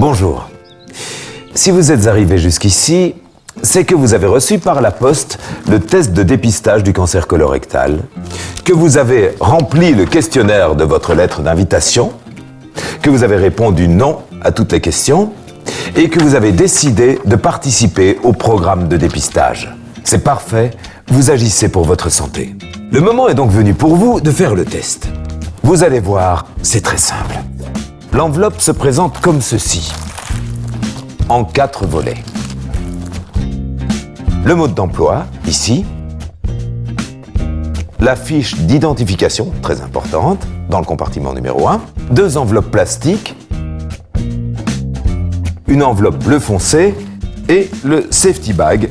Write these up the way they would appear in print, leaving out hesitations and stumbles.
Bonjour. Si vous êtes arrivé jusqu'ici, c'est que vous avez reçu par la poste le test de dépistage du cancer colorectal, que vous avez rempli le questionnaire de votre lettre d'invitation, que vous avez répondu non à toutes les questions et que vous avez décidé de participer au programme de dépistage. C'est parfait, vous agissez pour votre santé. Le moment est donc venu pour vous de faire le test. Vous allez voir, c'est très simple. L'enveloppe se présente comme ceci, en 4 volets. Le mode d'emploi, ici. La fiche d'identification, très importante, dans le compartiment numéro 1. 2 enveloppes plastiques. Une enveloppe bleu foncé et le safety bag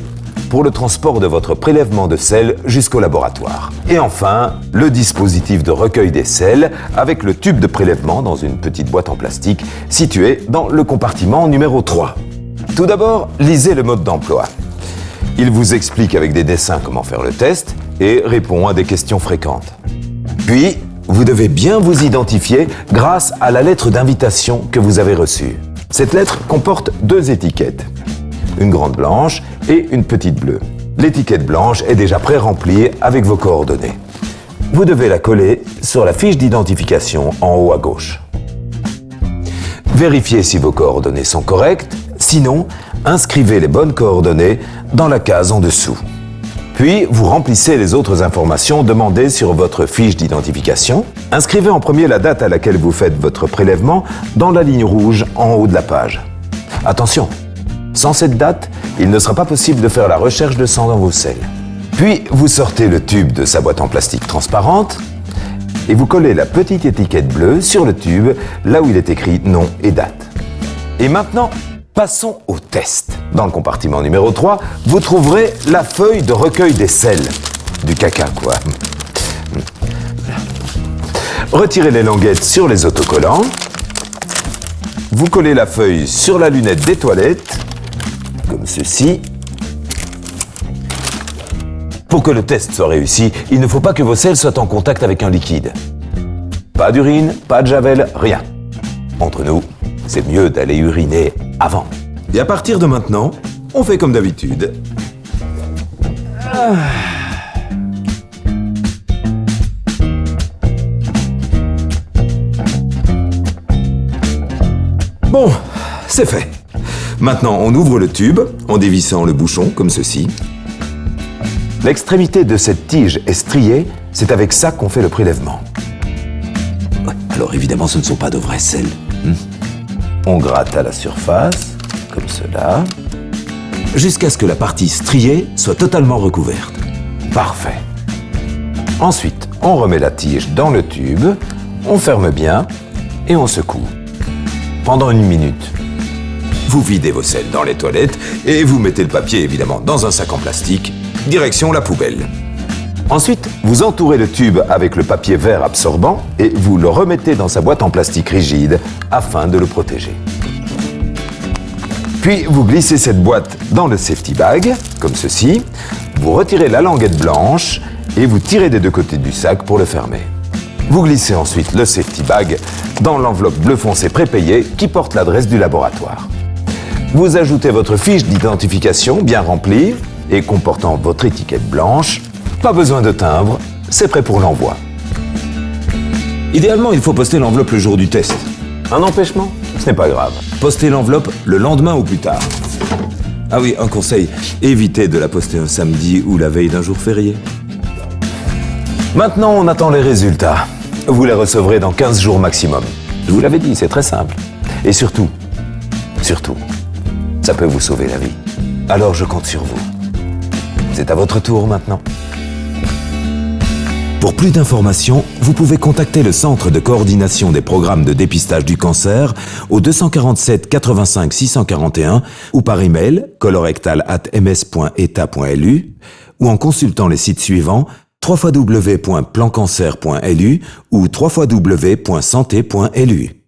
pour le transport de votre prélèvement de sel jusqu'au laboratoire. Et enfin, le dispositif de recueil des sels avec le tube de prélèvement dans une petite boîte en plastique située dans le compartiment numéro 3. Tout d'abord, lisez le mode d'emploi. Il vous explique avec des dessins comment faire le test et répond à des questions fréquentes. Puis, vous devez bien vous identifier grâce à la lettre d'invitation que vous avez reçue. Cette lettre comporte 2 étiquettes, une grande blanche et une petite bleue. L'étiquette blanche est déjà pré-remplie avec vos coordonnées. Vous devez la coller sur la fiche d'identification en haut à gauche. Vérifiez si vos coordonnées sont correctes, sinon, inscrivez les bonnes coordonnées dans la case en dessous. Puis, vous remplissez les autres informations demandées sur votre fiche d'identification. Inscrivez en premier la date à laquelle vous faites votre prélèvement dans la ligne rouge en haut de la page. Attention, sans cette date, il ne sera pas possible de faire la recherche de sang dans vos selles. Puis, vous sortez le tube de sa boîte en plastique transparente et vous collez la petite étiquette bleue sur le tube, là où il est écrit nom et date. Et maintenant, passons au test. Dans le compartiment numéro 3, vous trouverez la feuille de recueil des sels. Du caca, quoi. Retirez les languettes sur les autocollants. Vous collez la feuille sur la lunette des toilettes, comme ceci. Pour que le test soit réussi, il ne faut pas que vos selles soient en contact avec un liquide. Pas d'urine, pas de javel, rien. Entre nous, c'est mieux d'aller uriner avant. Et à partir de maintenant, on fait comme d'habitude. Bon, c'est fait. Maintenant, on ouvre le tube en dévissant le bouchon, comme ceci. L'extrémité de cette tige est striée, c'est avec ça qu'on fait le prélèvement. Ouais, alors évidemment, ce ne sont pas de vrais sels. On gratte à la surface, comme cela, jusqu'à ce que la partie striée soit totalement recouverte. Parfait. Ensuite, on remet la tige dans le tube, on ferme bien et on secoue. Pendant 1 minute, vous videz vos selles dans les toilettes et vous mettez le papier évidemment dans un sac en plastique, direction la poubelle. Ensuite, vous entourez le tube avec le papier vert absorbant et vous le remettez dans sa boîte en plastique rigide afin de le protéger. Puis, vous glissez cette boîte dans le safety bag, comme ceci. Vous retirez la languette blanche et vous tirez des 2 côtés du sac pour le fermer. Vous glissez ensuite le safety bag dans l'enveloppe bleu foncé prépayée qui porte l'adresse du laboratoire. Vous ajoutez votre fiche d'identification bien remplie et comportant votre étiquette blanche. Pas besoin de timbre, c'est prêt pour l'envoi. Idéalement, il faut poster l'enveloppe le jour du test. Un empêchement? Ce n'est pas grave. Postez l'enveloppe le lendemain ou plus tard. Ah oui, un conseil, évitez de la poster un samedi ou la veille d'un jour férié. Maintenant, on attend les résultats. Vous les recevrez dans 15 jours maximum. Je vous l'avais dit, c'est très simple. Et surtout, ça peut vous sauver la vie. Alors je compte sur vous. C'est à votre tour maintenant. Pour plus d'informations, vous pouvez contacter le Centre de coordination des programmes de dépistage du cancer au 247 85 641 ou par email colorectal@ms.eta.lu ou en consultant les sites suivants www.plancancer.lu ou www.santé.lu.